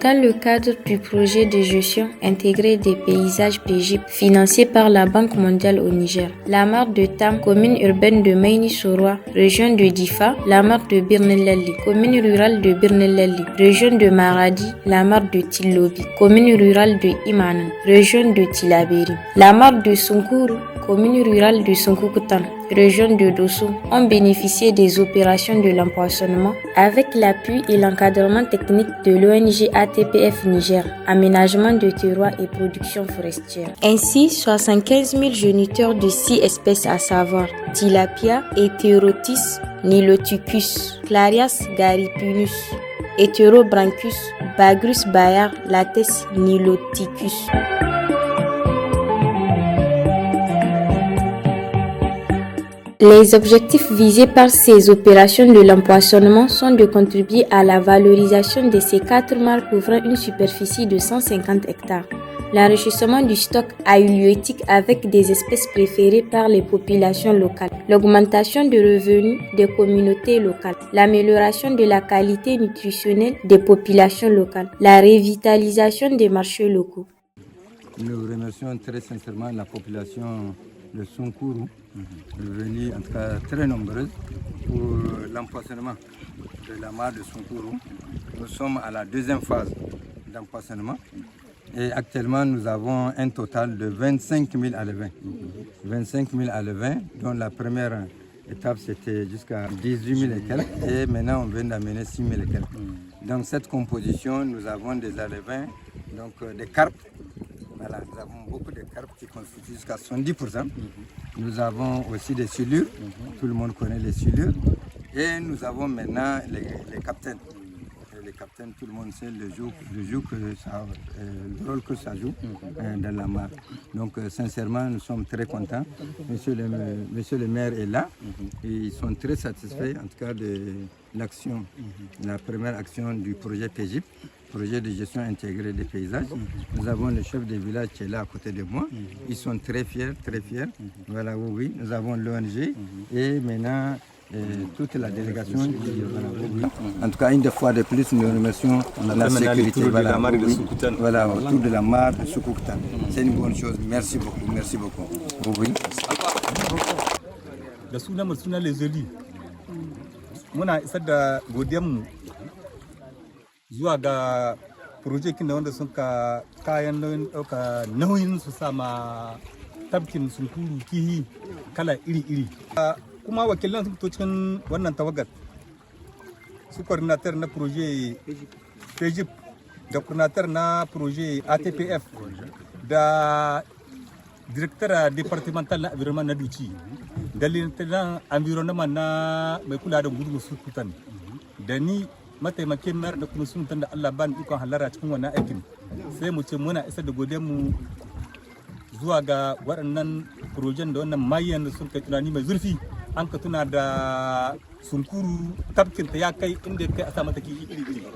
Dans le cadre du projet de gestion intégrée des paysages d'Égypte financé par la Banque mondiale au Niger, la mare de Tam, commune urbaine de Maïni-Soroa, région de Difa, la mare de Birnelali, commune rurale de Birnelali, région de Maradi, la mare de Tilobi, commune rurale de Imanan, région de Tilaberi, la mare de Sunkuru, commune rurale de Sunkukutan, région de Dosso, ont bénéficié des opérations de l'empoisonnement avec l'appui et l'encadrement technique de l'ONG ATPF Niger, aménagement de terroirs et production forestière. Ainsi, 75 000 géniteurs de 6 espèces à savoir Tilapia, Heterotis niloticus, Clarias garipinus, Heterobranchus, Bagrus bayar, Lates niloticus. Les objectifs visés par ces opérations de l'empoisonnement sont de contribuer à la valorisation de ces 4 mares couvrant une superficie de 150 hectares, l'enrichissement du stock halieutique avec des espèces préférées par les populations locales, l'augmentation des revenus des communautés locales, l'amélioration de la qualité nutritionnelle des populations locales, la revitalisation des marchés locaux. Nous remercions très sincèrement la population de Sunkuru, venue en tout cas très nombreuse pour l'empoisonnement de la mare de Sunkuru. Nous sommes à la deuxième phase d'empoisonnement et actuellement nous avons un total de 25 000 alevins. 25 000 alevins dont la première étape c'était jusqu'à 18 000 et quelques et maintenant on vient d'amener 6 000 et quelques. Dans cette composition nous avons des alevins, donc des carpes. Voilà, nous avons beaucoup de carpes qui constituent jusqu'à 70%. Nous avons aussi des silures, tout le monde connaît les silures. Et nous avons maintenant les captaines. Et les captaines, tout le monde sait le rôle que ça joue dans la mare. Donc sincèrement, nous sommes très contents. Monsieur le maire est là. Et ils sont très satisfaits en tout cas de l'action, la première action du projet PEGIP. Projet de gestion intégrée des paysages. Nous avons le chef de village qui est là à côté de moi. Ils sont très fiers, très fiers. Voilà, oui. Nous avons l'ONG et maintenant toute la délégation. En tout cas, une fois de plus, nous remercions la sécurité. Voilà, autour de la mare de Sukukutan. C'est une bonne chose. Merci beaucoup, merci beaucoup. Oui. Da suna les élus. Muna isar da godiyanmu zuwa ga projekin da wanda suka kayan nauyin su sama tabkin Sunkuru kihi kala iri-iri. Kuma wakilan sun fito cikin wannan tawagar su coordinator na proje PEGIP da coordinator na proje ATPF da director departmental na environment na Duci da lieutenant environnement na mai kula da gudun Sukukutan da ni mataimakin mayar da kuma sun da Allah bani ikon halara cikin wannan aikin sai mu ce muna isa da godiyar mu zuwa ga waɗannan projen da wannan mayan da sun kai tunani mai zurfi an ka tuna da Sunkuru tafkinta ya kai inda ya kai a sa mata kifi iri-iri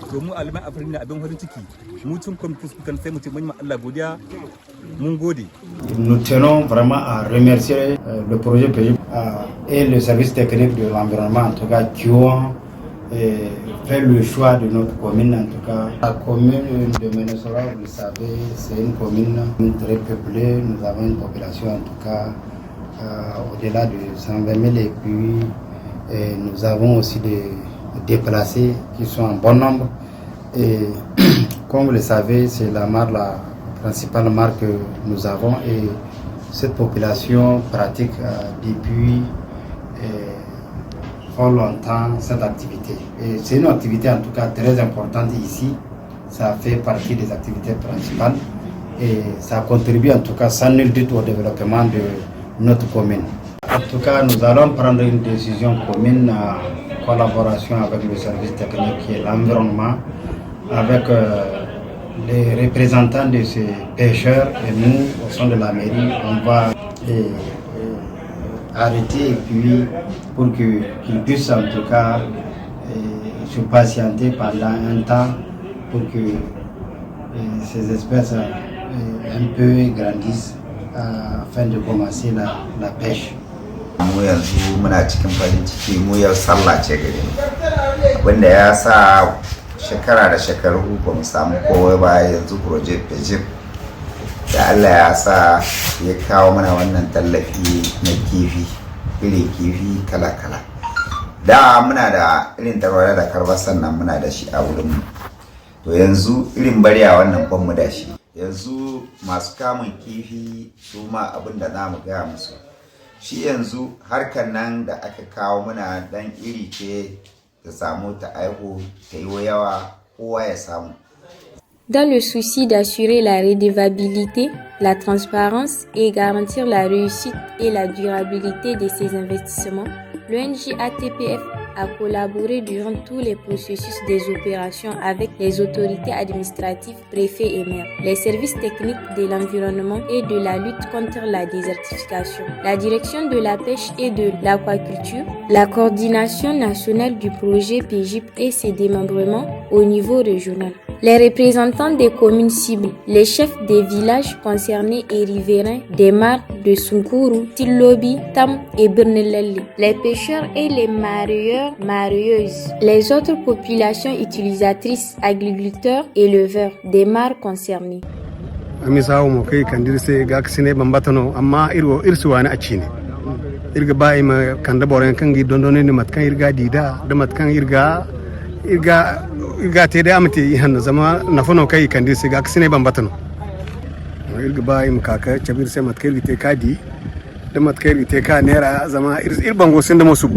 to mu alimai afirin ne abin farin ciki mu cin kwamitin sukan sai mu ce mun Allah godiya mun gode. Nous tenons vraiment à remercier le projet PEGIP et le service technique de l'environnement en tout cas qui ont fait le choix de notre commune. En tout cas, la commune de Ménesora, vous le savez, c'est une commune très peuplée. Nous avons une population en tout cas au-delà de 120 000 et puis nous avons aussi des déplacés qui sont en bon nombre. Et comme vous le savez, c'est la principale mare que nous avons et cette population pratique depuis fort longtemps cette activité. Et c'est une activité en tout cas très importante ici. Ça fait partie des activités principales et ça contribue en tout cas sans nul doute au développement de notre commune. En tout cas, nous allons prendre une décision commune en collaboration avec le service technique qui est l'environnement, avec les représentants de ces pêcheurs et nous, au sein de la mairie, on va arrêter et puis pour qu'ils puissent en tout cas se patienter pendant un temps pour que ces espèces un peu grandissent afin de commencer la pêche. Mu yanzu muna cikin farin ciki mu yau sallah ce gare mu wanda ya sa shekara da shekaru ba mu samu kowai ba, yanzu proje pejip da Allah ya sa ya kawo mana wannan tallafi na kifi, irin kifi kala-kala. Da muna da irin tarwada da karbasan nan muna da shi a wurinmu, to yanzu irin bariya wannan ban mu da shi. Yanzu masu kamun kifi su ma abin da za mu gaya musu shi, yanzu harkar nan da aka kawo muna dan iri ce ta samu ta aihu ta yi yawa kowa ya samu. Dans le souci d'assurer la redevabilité, la transparence et garantir la réussite et la durabilité de ces investissements, l'ONG ATPF a collaboré durant tous les processus des opérations avec les autorités administratives, préfets et maires, les services techniques de l'environnement et de la lutte contre la désertification, la direction de la pêche et de l'aquaculture, la coordination nationale du projet PEJIP et ses démembrements au niveau régional, les représentants des communes cibles, les chefs des villages concernés et riverains des mares de Sunkuru, Tillobi, Tam et Birnelele, les pêcheurs et les mareyeuses, les autres populations utilisatrices, agriculteurs, éleveurs des mares concernées. Amisawo mo kai kandir se ga ksine bambatano amma irsu wani a cine irga bai ma kanda boren kan gi dondone ne matkan irga dida da matkan irga te da amti hanna zama nafono kai kandir se ga ksine bambatano irga bai ma kaka chabir se matkai vite kadi da matkai vite ka nera zama irbango sin da musu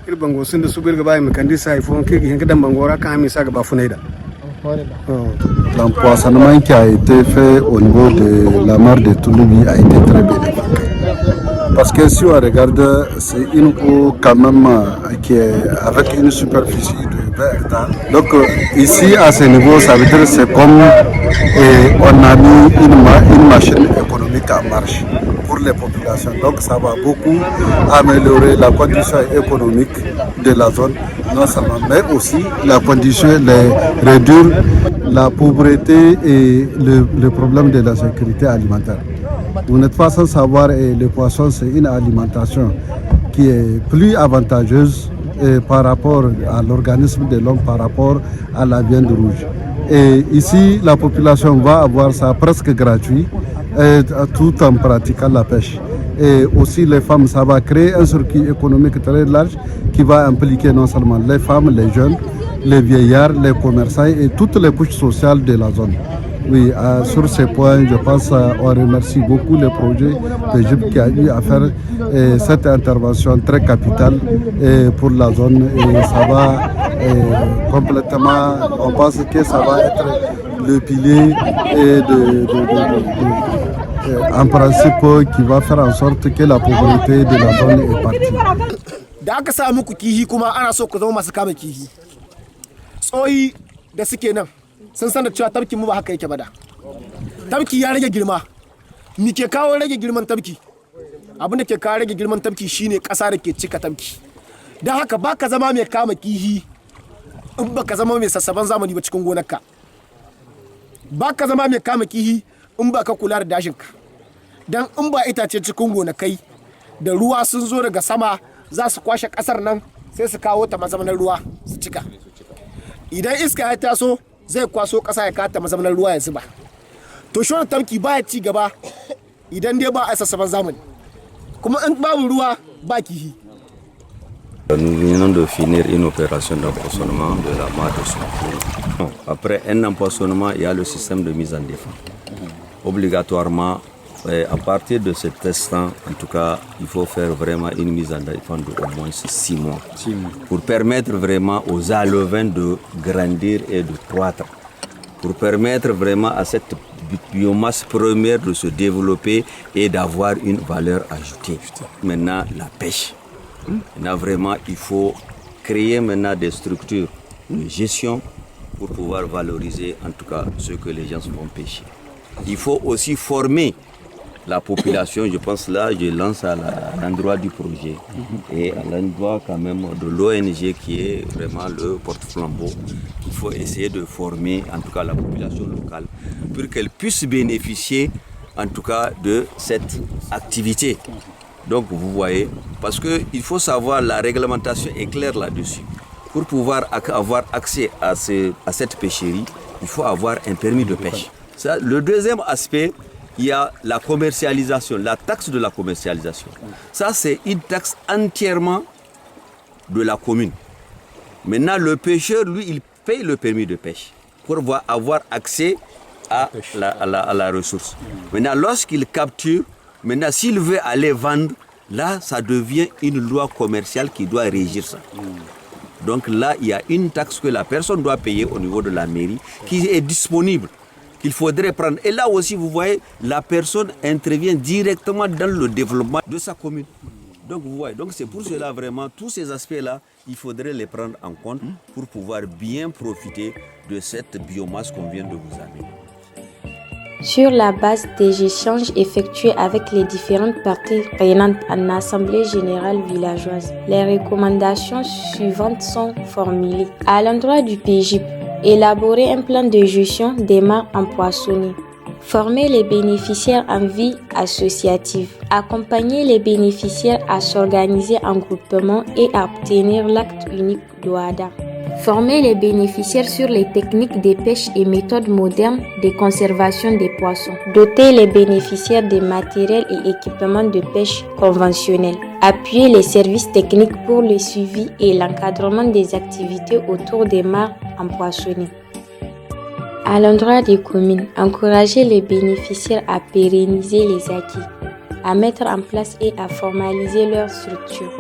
irbango sin da su irga bai ma kandir sai fon kai hin kadan bangora kan mi sa ga ba funaida. L'empoisonnement qui a été fait au niveau de la mare de Touloubi a été très bénéfique. Parce que si on regarde, c'est une eau quand même qui est avec une superficie de 20 hectares. Donc ici à ce niveau, ça veut dire que c'est comme on a mis une machine économique en marche pour les populations. Donc ça va beaucoup améliorer la condition économique de la zone, non seulement, mais aussi la condition, réduire la pauvreté et le problème de la sécurité alimentaire. Vous n'êtes pas sans savoir, le poisson c'est une alimentation qui est plus avantageuse par rapport à l'organisme de l'homme, par rapport à la viande rouge. Et ici, la population va avoir ça presque gratuit, tout en pratiquant la pêche. Et aussi les femmes, ça va créer un circuit économique très large qui va impliquer non seulement les femmes, les jeunes, les vieillards, les commerçants et toutes les couches sociales de la zone. Oui, sur ces points, je pense qu'on remercie beaucoup le projet PEJIP qui a eu à faire cette intervention très capitale pour la zone. Et ça va complètement, on pense que ça va être le pilier en principe qui va faire en sorte que la pauvreté de la zone est partie. Da aka sa muku kihi kuma ana so ku zama masu kama kihi. Tsoyi da suke nan sun san da cewa tabkin mu ba haka yake ba da. Tabki ya rage girma. Ni ke kawo rage girman tabki? Abin da ke kawo rage girman tabki shine ƙasa da ke cika tabki. Don haka ba ka zama mai kama kihi in ba ka zama mai sassaban zamani ba cikin gonarka. Ba ka zama mai kama kihi in ba ka kula da dashinka. Don in ba itace cikin gonakai da ruwa sun zo daga sama za su kwashe kasar nan sai su kawo ta mazaunar ruwa su cika. Idan iska ya taso zai kwaso kasa ya kata mazaunar ruwa ya zuba. To shi wannan tabki baya ci gaba idan dai ba a sassaban zamani. Kuma in babu ruwa ba kihi. Nous venons de finir une opération d'empoisonnement de la mare de Sunkuru. Après un empoisonnement, il y a le système de mise en défense. Obligatoirement, à partir de cet instant, en tout cas, il faut faire vraiment une mise en défense d'au moins 6 mois. Pour permettre vraiment aux alevins de grandir et de croître. Pour permettre vraiment à cette biomasse première de se développer et d'avoir une valeur ajoutée. Maintenant, la pêche. Maintenant, vraiment, il faut créer maintenant des structures de gestion pour pouvoir valoriser en tout cas ce que les gens vont pêcher. Il faut aussi former la population, je pense là, je lance à l'endroit du projet et à l'endroit quand même de l'ONG qui est vraiment le porte-flambeau. Il faut essayer de former en tout cas la population locale pour qu'elle puisse bénéficier en tout cas de cette activité. Donc vous voyez, parce qu'il faut savoir, la réglementation est claire là-dessus. Pour pouvoir avoir accès à cette pêcherie, il faut avoir un permis de pêche. Ça, le deuxième aspect, il y a la commercialisation, la taxe de la commercialisation. Ça, c'est une taxe entièrement de la commune. Maintenant, le pêcheur, lui, il paye le permis de pêche pour avoir accès à la ressource. Maintenant, lorsqu'il capture, s'il veut aller vendre, là, ça devient une loi commerciale qui doit régir ça. Donc là, il y a une taxe que la personne doit payer au niveau de la mairie qui est disponible, qu'il faudrait prendre. Et là aussi, vous voyez, la personne intervient directement dans le développement de sa commune. Donc vous voyez, c'est pour cela vraiment, tous ces aspects-là, il faudrait les prendre en compte pour pouvoir bien profiter de cette biomasse qu'on vient de vous amener. Sur la base des échanges effectués avec les différentes parties prenantes en assemblée générale villageoise, les recommandations suivantes sont formulées. À l'endroit du PGIP, élaborer un plan de gestion des mares empoisonnées. Former les bénéficiaires en vie associative. Accompagner les bénéficiaires à s'organiser en groupement et à obtenir l'acte unique d'OADA. Former les bénéficiaires sur les techniques de pêche et méthodes modernes de conservation des poissons. Doter les bénéficiaires de matériel et équipements de pêche conventionnels. Appuyer les services techniques pour le suivi et l'encadrement des activités autour des mares empoisonnées. À l'endroit des communes, encourager les bénéficiaires à pérenniser les acquis, à mettre en place et à formaliser leurs structures,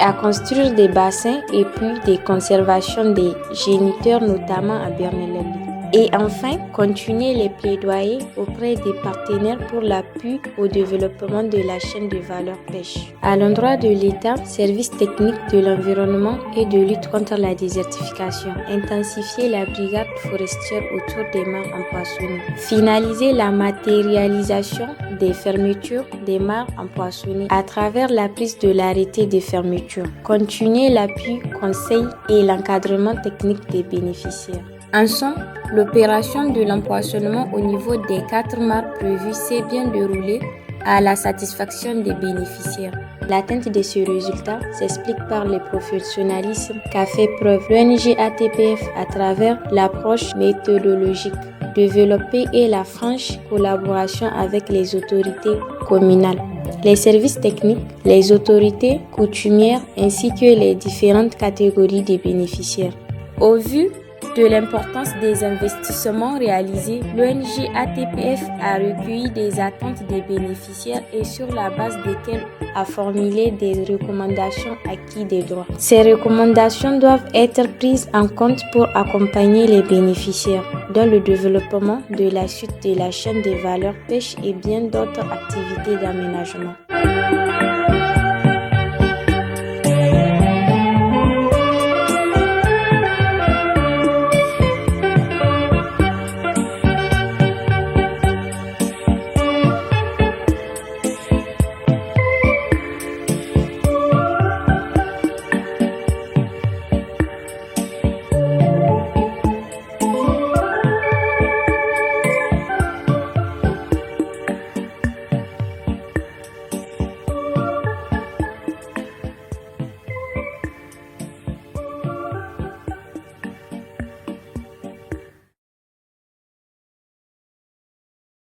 à construire des bassins et puis des conservations des géniteurs, notamment à Bernelelli. Et enfin, continuer les plaidoyers auprès des partenaires pour l'appui au développement de la chaîne de valeur pêche. À l'endroit de l'État, services techniques de l'environnement et de lutte contre la désertification. Intensifier la brigade forestière autour des mares empoisonnées. Finaliser la matérialisation des fermetures des mares empoisonnées à travers la prise de l'arrêté des fermetures. Continuer l'appui, conseil et l'encadrement technique des bénéficiaires. En somme, l'opération de l'empoisonnement au niveau des 4 mares prévues s'est bien déroulée à la satisfaction des bénéficiaires. L'atteinte de ce résultat s'explique par le professionnalisme qu'a fait preuve l'ONG ATPF à travers l'approche méthodologique développée et la franche collaboration avec les autorités communales, les services techniques, les autorités coutumières ainsi que les différentes catégories de bénéficiaires. Au vu de l'importance des investissements réalisés, l'ONG ATPF a recueilli des attentes des bénéficiaires et sur la base desquelles a formulé des recommandations acquis des droits. Ces recommandations doivent être prises en compte pour accompagner les bénéficiaires dans le développement de la suite de la chaîne de valeur pêche et bien d'autres activités d'aménagement.